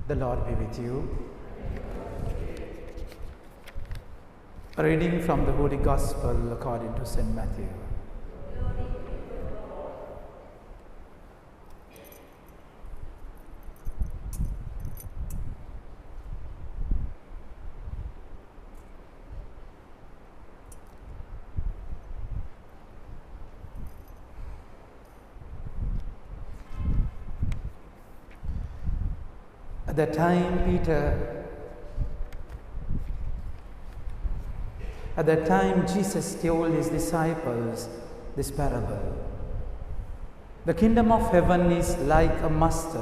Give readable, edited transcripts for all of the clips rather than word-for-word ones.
The Lord be with you. A reading from the Holy Gospel according to St. Matthew. At that time, Jesus told his disciples this parable. The kingdom of heaven is like a master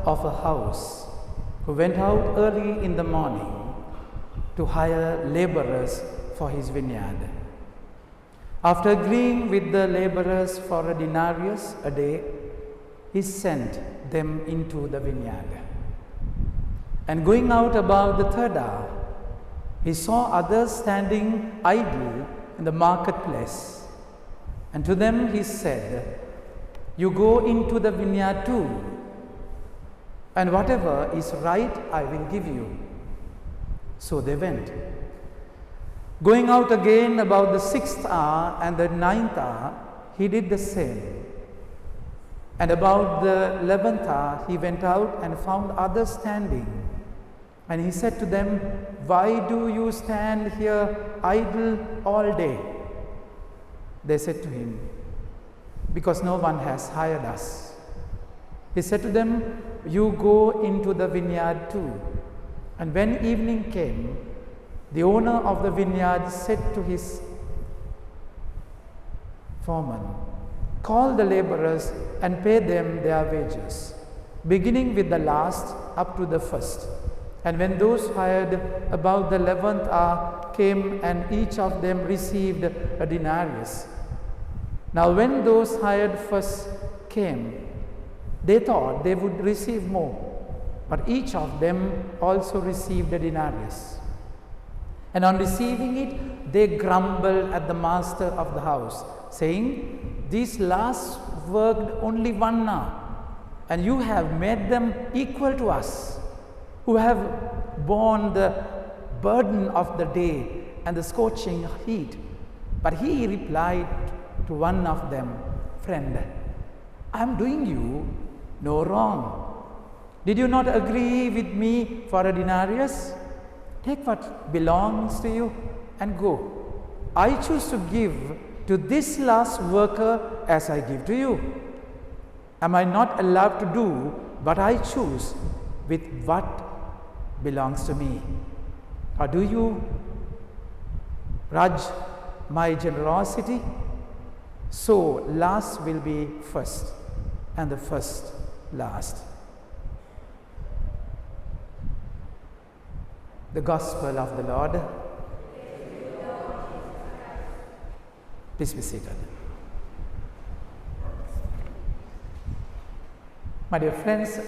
of a house, who went out early in the morning to hire laborers for his vineyard. After agreeing with the laborers for a denarius a day, he sent them into the vineyard. And going out about the third hour, he saw others standing idle in the marketplace. And to them he said, "You go into the vineyard too, and whatever is right I will give you." So they went. Going out again about the 6th hour and the 9th hour, he did the same. And about the 11th hour, he went out and found others standing. And he said to them, "Why do you stand here idle all day?" They said to him, "Because no one has hired us." He said to them, "You go into the vineyard too." And when evening came, the owner of the vineyard said to his foreman, "Call the laborers and pay them their wages, beginning with the last up to the first." And when those hired about the 11th hour came, and each of them received a denarius. Now when those hired first came, they thought they would receive more, but each of them also received a denarius. And on receiving it, they grumbled at the master of the house, saying, "These last worked only 1 hour, and you have made them equal to us, who have borne the burden of the day and the scorching heat." But he replied to one of them, "Friend, I am doing you no wrong. Did you not agree with me for a denarius? Take what belongs to you and go. I choose to give to this last worker as I give to you. Am I not allowed to do what I choose with what belongs to me? Or do you grudge my generosity? So last will be first, and the first last." The Gospel of the Lord. Please be seated. My dear friends,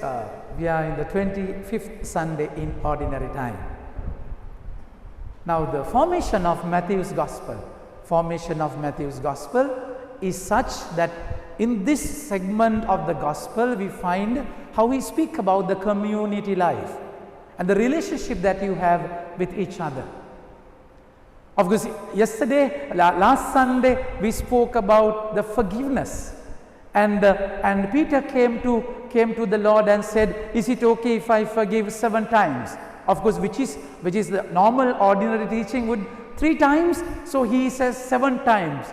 we are in the 25th Sunday in Ordinary Time. Now the formation of Matthew's Gospel is such that in this segment of the Gospel we find how he speaks about the community life and the relationship that you have with each other. Of course, last Sunday, we spoke about the forgiveness, and Peter came to the Lord and said, "Is it okay if I forgive 7 times?" Of course, which is the normal ordinary teaching would 3 times. So he says 7 times.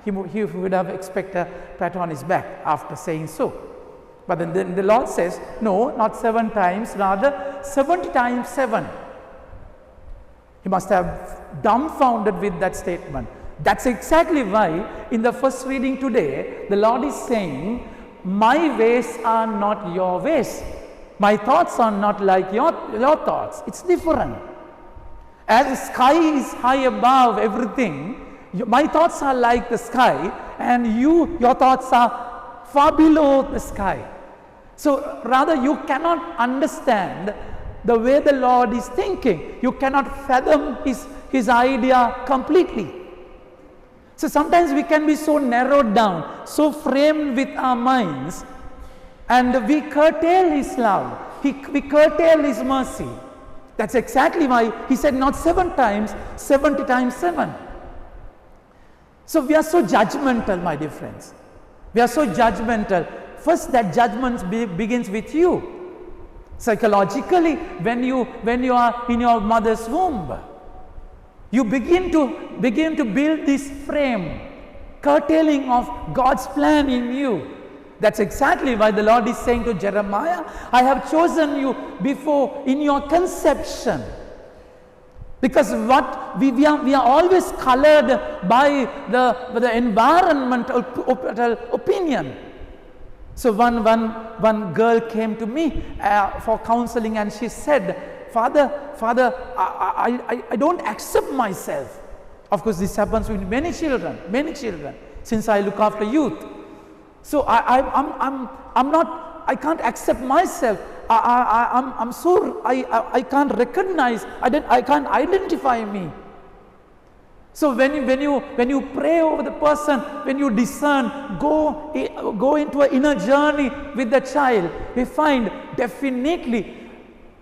He would have expected a pat on his back after saying so. But then the Lord says, "No, not 7 times, rather 70 times 7. He must have dumbfounded with that statement. That's exactly why in the first reading today, the Lord is saying, "My ways are not your ways. My thoughts are not like your thoughts." It's different. As the sky is high above everything, my thoughts are like the sky, and your thoughts are far below the sky. So rather you cannot understand the way the Lord is thinking. You cannot fathom his idea completely. So sometimes we can be so narrowed down, so framed with our minds, and we curtail his love, we curtail his mercy. That's exactly why he said not 7 times, 70 times 7. So we are so judgmental, my dear friends. We are so judgmental. First, that judgment begins with you. Psychologically, when you are in your mother's womb, you begin to build this frame, curtailing of God's plan in you. That's exactly why the Lord is saying to Jeremiah, I have chosen you before in your conception. Because what we are always colored by the environmental opinion. So one girl came to me for counseling, and she said, Father, I don't accept myself. Of course, this happens with many children, since I look after youth. So I can't accept myself. I'm so I can't recognize. I can't identify me. So when you pray over the person, when you discern, go into an inner journey with the child, we find definitely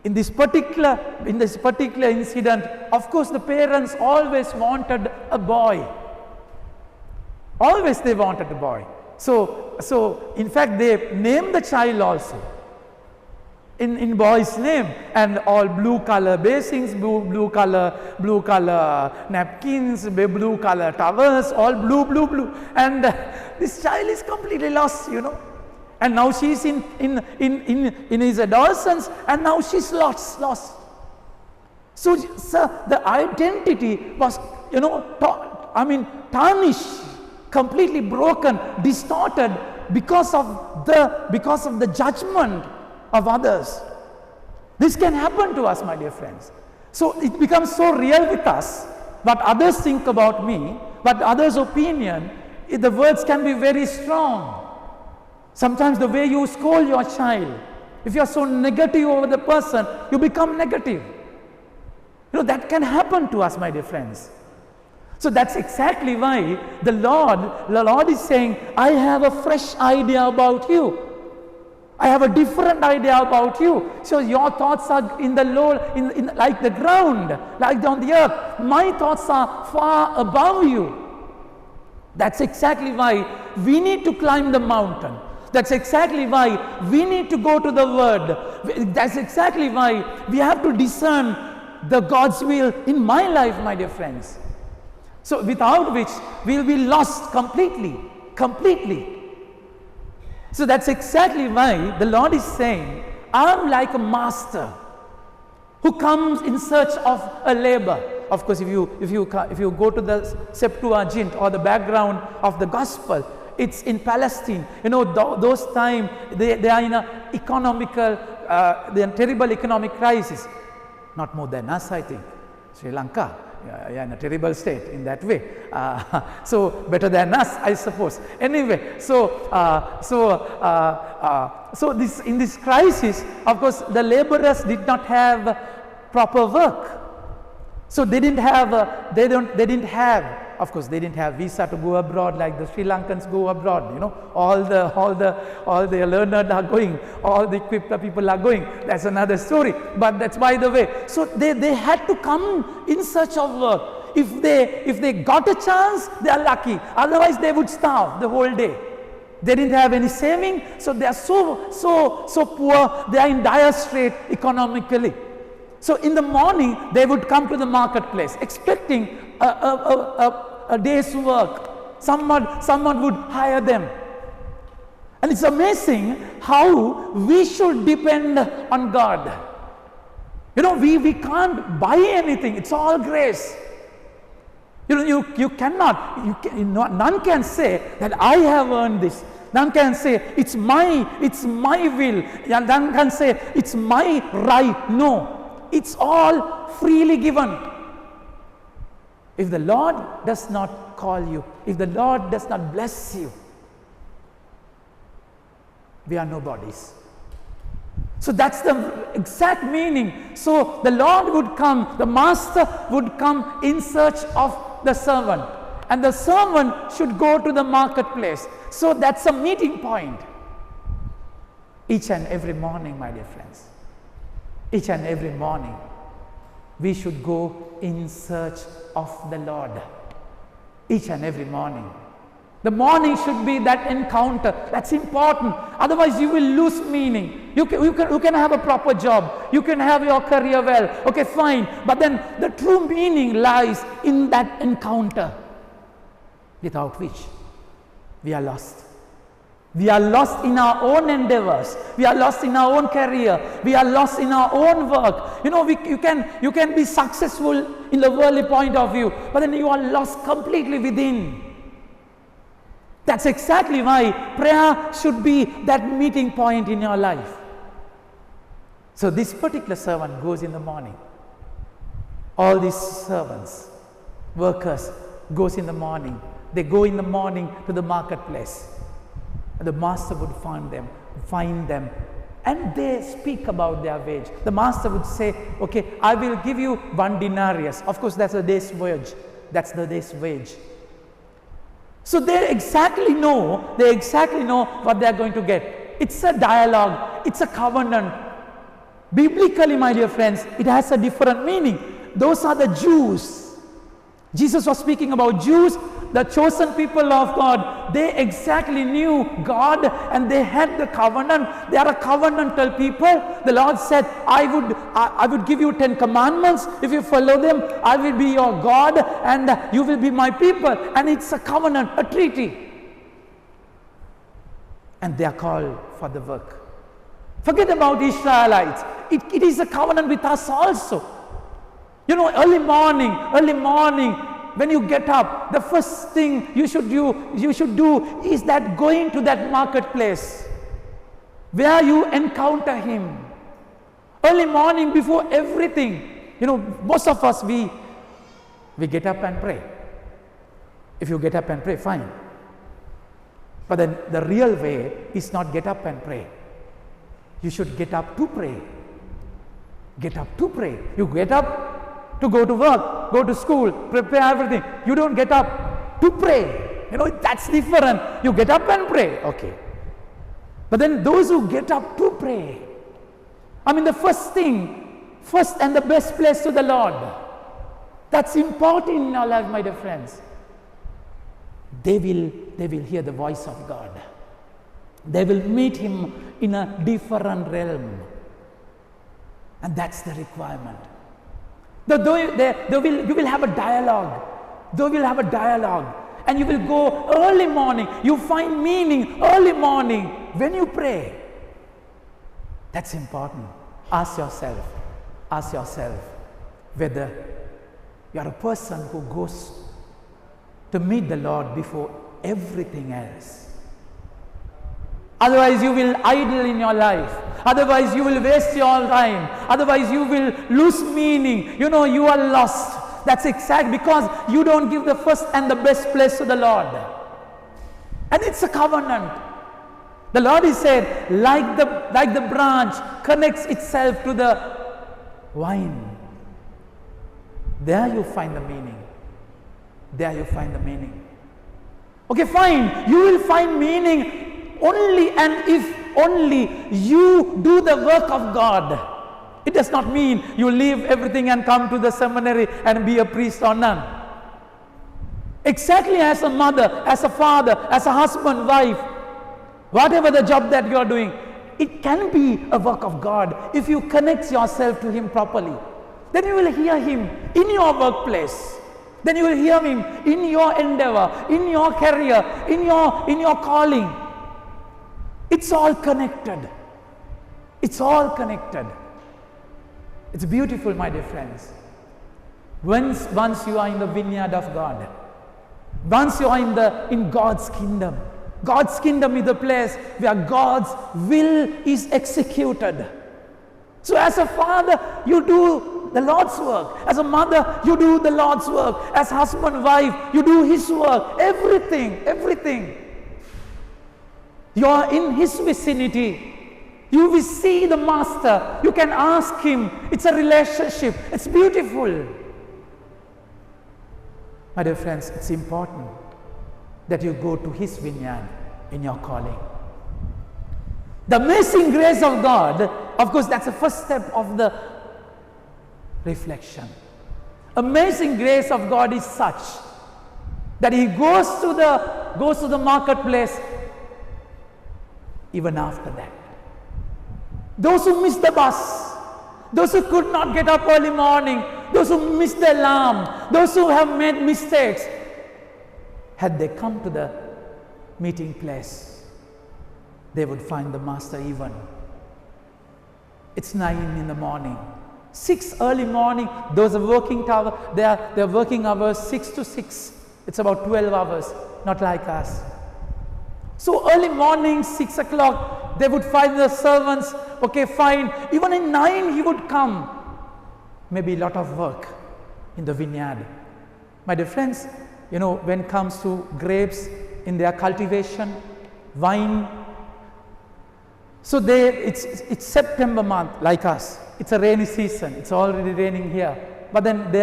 in this particular incident, of course, the parents always wanted a boy. Always they wanted a boy. So in fact, they named the child also in boy's name, and all blue color basins, blue color napkins, blue color towels, all blue, and this child is completely lost, and now she's in his adolescence, and now she's lost. So the identity was tarnished, completely broken, distorted because of the judgment of others. This can happen to us, my dear friends. So it becomes so real with us. What others think about me, what others' opinion, the words can be very strong. Sometimes the way you scold your child, if you are so negative over the person, you become negative. That can happen to us, my dear friends. So that's exactly why the Lord is saying, I have a fresh idea about you. I have a different idea about you. So your thoughts are in the low, in like the ground, like on the earth. My thoughts are far above you. That's exactly why we need to climb the mountain. That's exactly why we need to go to the Word. That's exactly why we have to discern the God's will in my life, my dear friends. So without which we will be lost completely. So that's exactly why the Lord is saying, I'm like a master who comes in search of a labor. Of course, if you go to the Septuagint or the background of the gospel, it's in Palestine. Those times they are in a terrible economic crisis. Not more than us, I think. Sri Lanka. In a terrible state in that way. So better than us, I suppose. Anyway, so this in this crisis, of course, the laborers did not have proper work. So they didn't have. Of course, they didn't have visa to go abroad like the Sri Lankans go abroad. All the learned are going, all the equipped people are going. That's another story. But that's by the way. So they had to come in search of work. If they got a chance, they are lucky. Otherwise, they would starve the whole day. They didn't have any saving, so they are so poor. They are in dire strait economically. So in the morning, they would come to the marketplace expecting a day's work. Someone would hire them. And it's amazing how we should depend on God. We can't buy anything. It's all grace. You cannot, none can say that I have earned this. None can say it's my will. None can say it's my right. No. It's all freely given. If the Lord does not call you, if the Lord does not bless you, we are nobodies. So that's the exact meaning. So the Lord would come, the master would come in search of the servant, and the servant should go to the marketplace. So that's a meeting point. Each and every morning, my dear friends. Each and every morning, we should go in search of the Lord. Each and every morning. The morning should be that encounter. That's important. Otherwise, you will lose meaning. You can have a proper job. You can have your career well. Okay, fine. But then the true meaning lies in that encounter, without which we are lost. We are lost in our own endeavors. We are lost in our own career. We are lost in our own work. You know, you can be successful in the worldly point of view, but then you are lost completely within. That's exactly why prayer should be that meeting point in your life. So this particular servant goes in the morning. All these servants, workers, goes in the morning. They go in the morning to the marketplace. The master would find them, and they speak about their wage. The master would say, okay, I will give you 1 denarius. Of course, that's a day's wage. That's the day's wage. So they exactly know what they are going to get. It's a dialogue. It's a covenant. Biblically, my dear friends, it has a different meaning. Those are the Jews. Jesus was speaking about Jews, the chosen people of God. They exactly knew God and they had the covenant. They are a covenantal people. The Lord said, I would give you 10 commandments. If you follow them, I will be your God and you will be my people. And it's a covenant, a treaty. And they are called for the work. Forget about Israelites. It is a covenant with us also. You know, early morning, when you get up, the first thing you should do is that going to that marketplace where you encounter Him. Early morning, before everything, you know, most of us, we get up and pray. If you get up and pray, fine. But then the real way is not get up and pray. You should get up to pray. Get up to pray. You get up to go to work, go to school, prepare everything. You don't get up to pray. You know, that's different. You get up and pray. Okay. But then those who get up to pray, I mean the first and the best place to the Lord. That's important in our life, my dear friends. They will hear the voice of God. They will meet Him in a different realm. And that's the requirement. You will have a dialogue. They will have a dialogue. And you will go early morning. You find meaning early morning when you pray. That's important. Ask yourself whether you are a person who goes to meet the Lord before everything else. Otherwise you will idle in your life. Otherwise you will waste your time. Otherwise you will lose meaning. You know, you are lost. That's exactly because you don't give the first and the best place to the Lord. And it's a covenant. The Lord is said, like the branch connects itself to the vine. There you find the meaning. There you find the meaning. Okay, fine. You will find meaning only and if only you do the work of God. It does not mean you leave everything and come to the seminary and be a priest or nun. Exactly as a mother, as a father, as a husband, wife, whatever the job that you are doing, it can be a work of God if you connect yourself to Him properly. Then you will hear Him in your workplace. Then you will hear Him in your endeavor, in your career, in your calling. It's all connected. It's all connected. It's beautiful, my dear friends. Once you are in the vineyard of God, once you are in God's kingdom, God's kingdom is the place where God's will is executed. So as a father, you do the Lord's work. As a mother, you do the Lord's work. As husband, wife, you do His work. Everything. You are in His vicinity. You will see the Master. You can ask Him. It's a relationship. It's beautiful. My dear friends, it's important that you go to His vineyard in your calling. The amazing grace of God, of course, that's the first step of the reflection. Amazing grace of God is such that he goes to the marketplace even after that. Those who missed the bus, those who could not get up early morning, those who missed the alarm, those who have made mistakes, had they come to the meeting place, they would find the master even. It's 9 in the morning, 6 early morning. Those are working hours. Their working hours 6 to 6. It's about 12 hours, not like us. So early morning, 6 o'clock, they would find the servants. Okay, fine. Even in 9 he would come. Maybe a lot of work in the vineyard. My dear friends, you know, when it comes to grapes in their cultivation, wine, so it's September month like us. It's a rainy season. It's already raining here. But then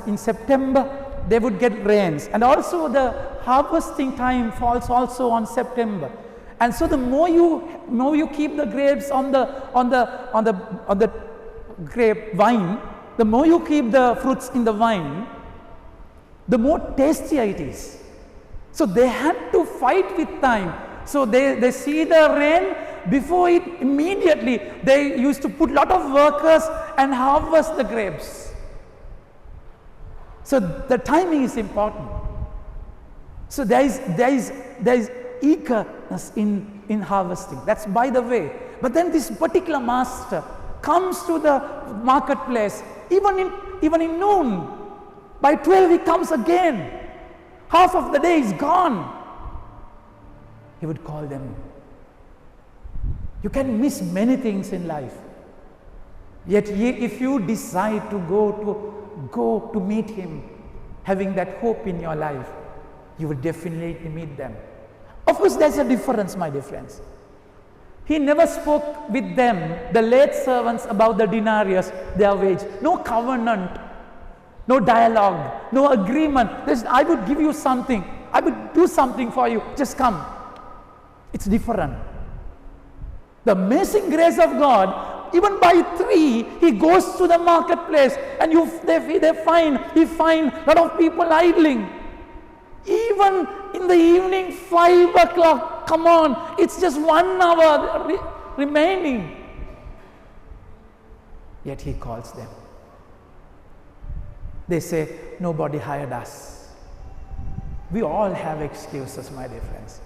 in September, they would get rains. And also the harvesting time falls also on September. And so the more you keep the grapes on the grape vine, the more you keep the fruits in the vine, the more tastier it is. So they had to fight with time. So they see the rain, before it immediately they used to put lot of workers and harvest the grapes. So the timing is important. So there is eagerness in harvesting. That's by the way. But then this particular master comes to the marketplace even in noon. By 12 he comes again. Half of the day is gone. He would call them. You can miss many things in life. Yet if you decide to go to meet him, having that hope in your life, you will definitely meet them. Of course, there's a difference, my dear friends. He never spoke with them, the late servants, about the denarius, their wage. No covenant, no dialogue, no agreement. I would give you something. I would do something for you. Just come. It's different. The amazing grace of God, even by 3, he goes to the marketplace and he find a lot of people idling. Even in the evening, 5 o'clock, come on, it's just 1 hour remaining. Yet he calls them. They say, nobody hired us. We all have excuses, my dear friends.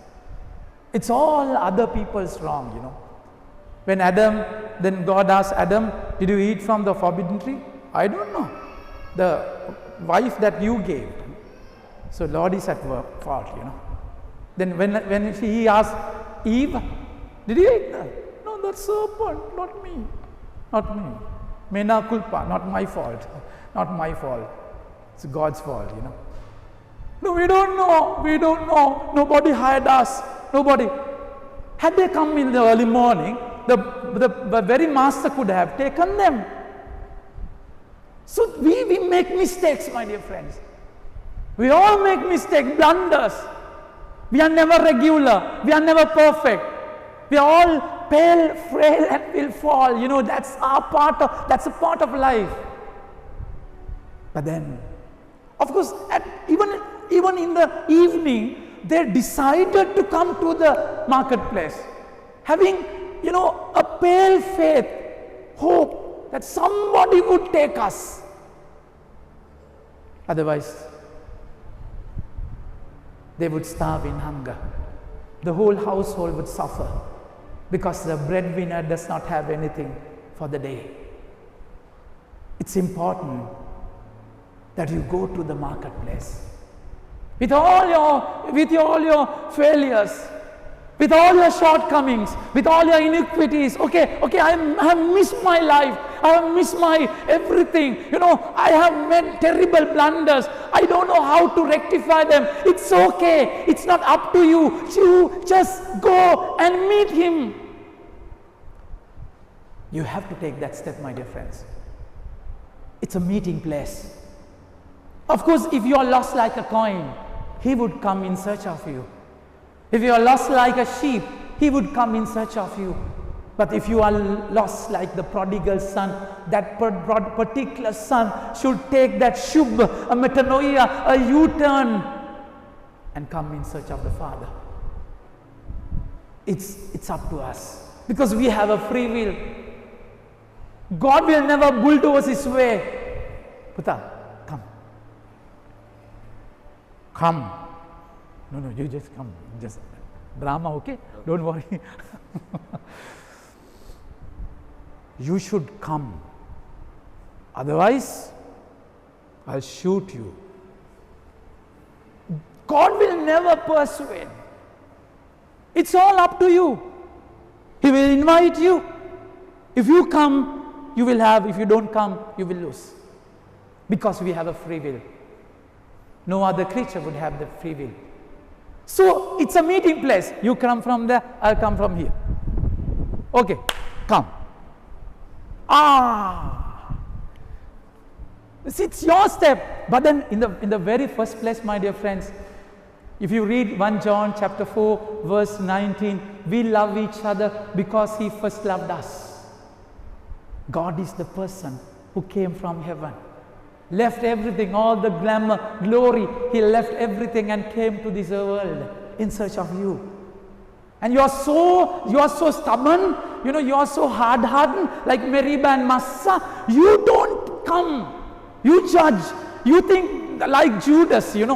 It's all other people's wrong, you know. When then God asked Adam, did you eat from the forbidden tree? I don't know. The wife that you gave. So Lord is at fault, you know. Then when he asked Eve, did you eat that? No, the serpent, not me. Not me. Mena culpa, not my fault. Not my fault. It's God's fault, you know. No, we don't know. We don't know. Nobody hired us. Nobody. Had they come in the early morning, the very master could have taken them. So we make mistakes, my dear friends. We all make mistakes, blunders. We are never regular. We are never perfect. We are all pale, frail, and will fall. You know, that's a part of life. But then, of course, even in the evening, they decided to come to the marketplace, having, you know, a pale faith, hope that somebody would take us. Otherwise, they would starve in hunger. The whole household would suffer because the breadwinner does not have anything for the day. It's important that you go to the marketplace with all your failures, with all your shortcomings, with all your iniquities. Okay, I have missed my life. I have missed my everything. You know, I have made terrible blunders. I don't know how to rectify them. It's okay. It's not up to you. You just go and meet him. You have to take that step, my dear friends. It's a meeting place. Of course, if you are lost like a coin, he would come in search of you. If you are lost like a sheep, He would come in search of you. But if you are lost like the prodigal son, that particular son should take that shub, a metanoia, a U-turn, and come in search of the Father. It's up to us, because we have a free will. God will never bulldoze his way. Puta, come. Come. No, you just come. Just drama, okay? Don't worry. You should come. Otherwise, I'll shoot you. God will never persuade. It's all up to you. He will invite you. If you come, you will have. If you don't come, you will lose. Because we have a free will. No other creature would have the free will. So it's a meeting place. You come from there, I'll come from here. Okay, come. It's your step. But then in the very first place, my dear friends, if you read 1 John chapter 4 verse 19, we love each other because he first loved us. God is the person who came from heaven, left everything, all the glamour, glory. He left everything and came to this world in search of you. And you are so stubborn, you are so hard-hardened, like Meribah and Massa. You don't come. You judge. You think like Judas, and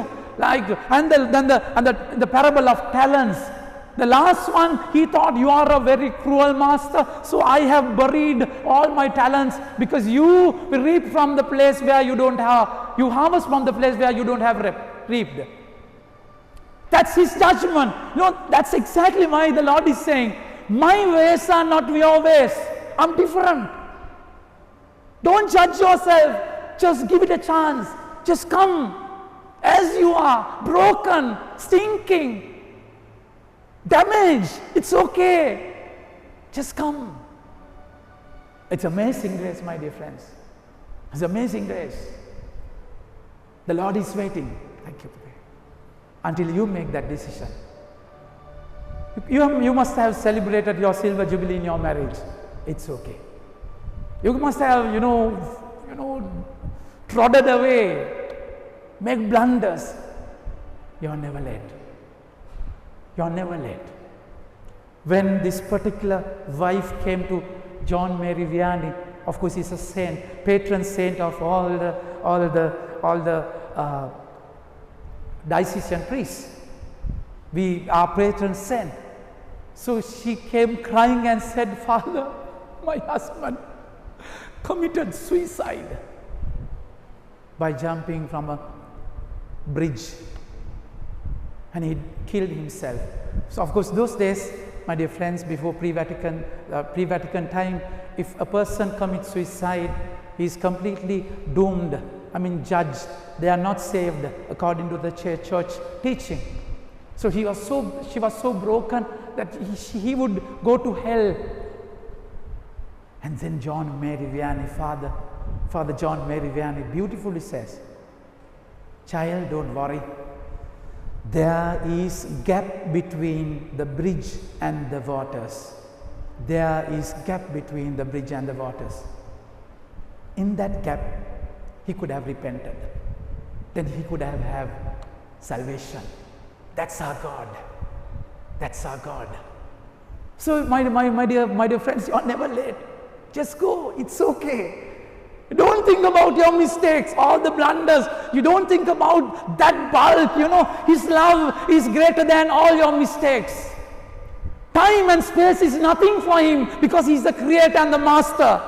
the parable of talents. The last one, he thought, you are a very cruel master, so I have buried all my talents, because you reap from the place where you don't have, you harvest from the place where you don't have reaped. That's his judgment. That's exactly why the Lord is saying, my ways are not your ways. I'm different. Don't judge yourself. Just give it a chance. Just come as you are, broken, stinking, damaged. It's okay. Just come. It's amazing grace, my dear friends. It's amazing grace. The Lord is waiting. Thank you. Until you make that decision. You must have celebrated your silver jubilee in your marriage. It's okay. You must have, trodden away, make blunders. You're never late. You're never late. When this particular wife came to John Mary Vianney, of course he's a saint, patron saint of all the diocesan priests. We are patron saint. So she came crying and said, Father, my husband committed suicide by jumping from a bridge, and he killed himself. So of course those days, my dear friends, before pre-Vatican time, if a person commits suicide, he is completely doomed, judged. They are not saved according to the church teaching. So she was so broken that he would go to hell. And then John Mary Vianney, Father John Mary Vianney beautifully says, child, don't worry. There is gap between the bridge and the waters. There is gap between the bridge and the waters. In that gap, he could have repented. Then he could have salvation. That's our God. That's our God. So my dear friends, you are never late. Just go. It's okay. Don't think about your mistakes, all the blunders. You don't think about that bulk. His love is greater than all your mistakes. Time and space is nothing for him, because he's the creator and the master.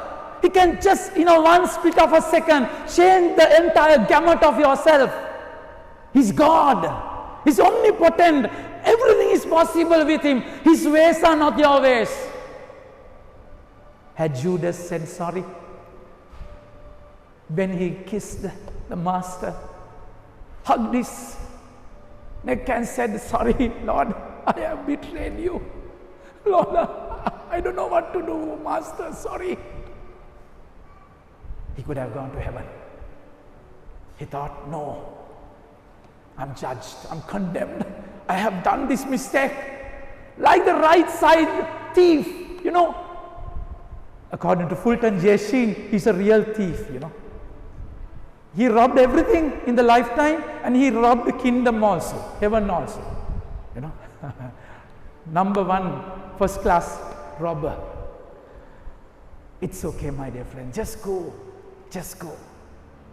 He can just, one split of a second, change the entire gamut of yourself. He's God. He's omnipotent. Everything is possible with him. His ways are not your ways. Had Judas said sorry when he kissed the master, hugged his neck and said, sorry, Lord, I have betrayed you. Lord, I don't know what to do, master, sorry. He could have gone to heaven. He thought, no, I'm judged, I'm condemned. I have done this mistake. like the right side thief, you know. According to Fulton J. Sheen, he's a real thief, you know. He robbed everything in the lifetime, and he robbed the kingdom also, heaven also, you know. Number one, first class robber. It's okay, my dear friend, just go, just go.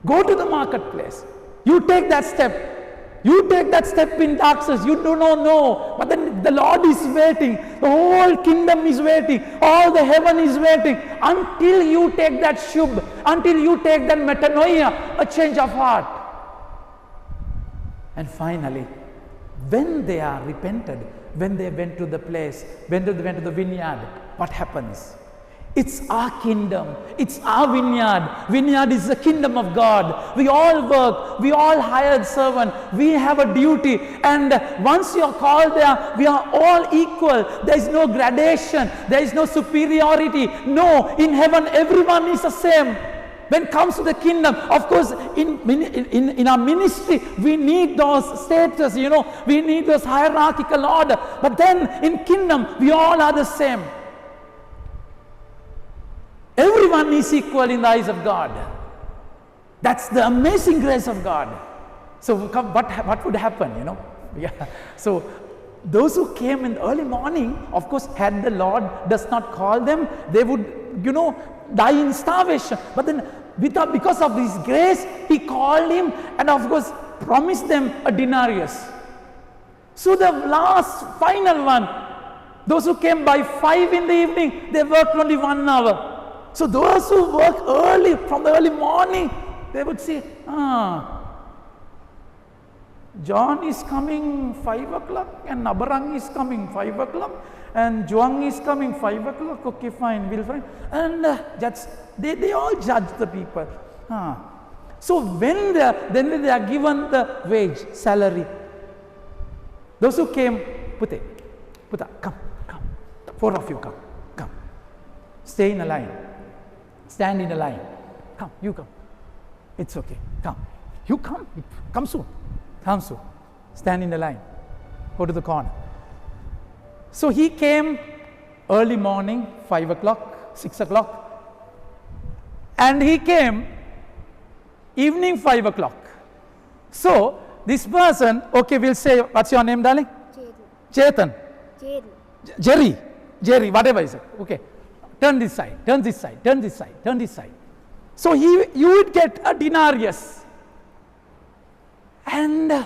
Go to the marketplace. You take that step. You take that step in darkness. You do not know. But then the Lord is waiting. The whole kingdom is waiting. All the heaven is waiting. Until you take that shub. Until you take that metanoia. A change of heart. And finally, when they are repented, when they went to the place, when they went to the vineyard, what happens? It's our kingdom. It's our vineyard. Vineyard is the kingdom of God. We all work. We all hired servant. We have a duty. And once you are called there, we are all equal. There is no gradation. There is no superiority. No, in heaven everyone is the same. When it comes to the kingdom, of course, in our ministry, we need those status, you know. We need those hierarchical order. But then in kingdom, we all are the same. Everyone is equal in the eyes of God. That's the amazing grace of God. So what would happen, you know? Yeah. So those who came in the early morning, of course, had the Lord does not call them, they would, you know, die in starvation. But then because of His grace, He called him and of course promised them a denarius. So the last final one, those who came by 5 in the evening, they worked only 1 hour. So those who work early, from the early morning, they would say, John is coming 5 o'clock and Abarang is coming 5 o'clock and Juang is coming 5 o'clock. Okay, fine, we'll find. And they all judge the people. So when they are given the wage, salary, those who came, Pute, come, 4 of you come. Stay in a line. Stand in a line. Come, you come. It's okay. Come. You come. Come soon. Come soon. Stand in the line. Go to the corner. So he came early morning, 5 o'clock, 6 o'clock. And he came evening 5 o'clock. So this person, okay, we'll say, what's your name, darling? Chetan. Jerry, whatever is it. Okay. Turn this side, turn this side, turn this side, turn this side. So you would get a denarius. And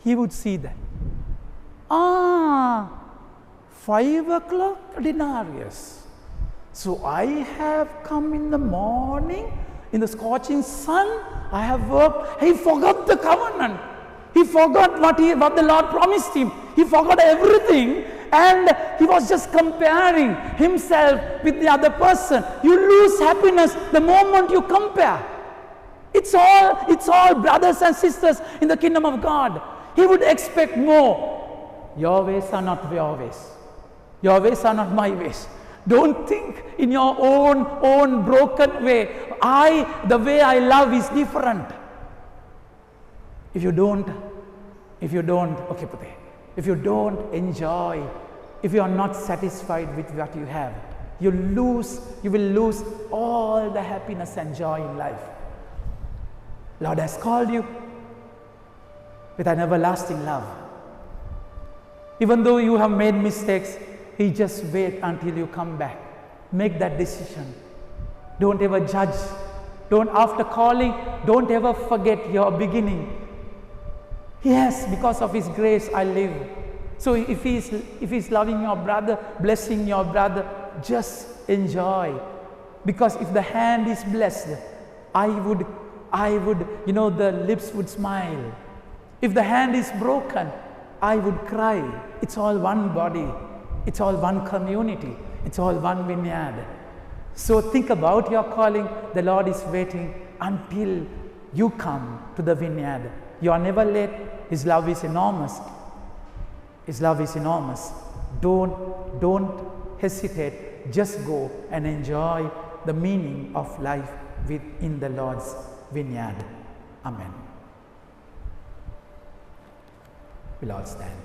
he would see that. 5 o'clock denarius. So I have come in the morning, in the scorching sun, I have worked. He forgot the covenant. He forgot what the Lord promised him. He forgot everything. And he was just comparing himself with the other person. You lose happiness the moment you compare. It's all brothers and sisters in the kingdom of God. He would expect more. Your ways are not your ways. Your ways are not my ways. Don't think in your own broken way. The way I love is different. If you don't enjoy, if you are not satisfied with what you have, you will lose all the happiness and joy in life. Lord has called you with an everlasting love. Even though you have made mistakes, He just wait until you come back. Make that decision. Don't ever judge. After calling, don't ever forget your beginning. Yes, because of His grace I live. So if he's loving your brother, blessing your brother, just enjoy. Because if the hand is blessed, I would, the lips would smile. If the hand is broken, I would cry. It's all one body. It's all one community. It's all one vineyard. So think about your calling. The Lord is waiting until you come to the vineyard. You are never late. His love is enormous. His love is enormous. Don't hesitate. Just go and enjoy the meaning of life within the Lord's vineyard. Amen. We'll all stand.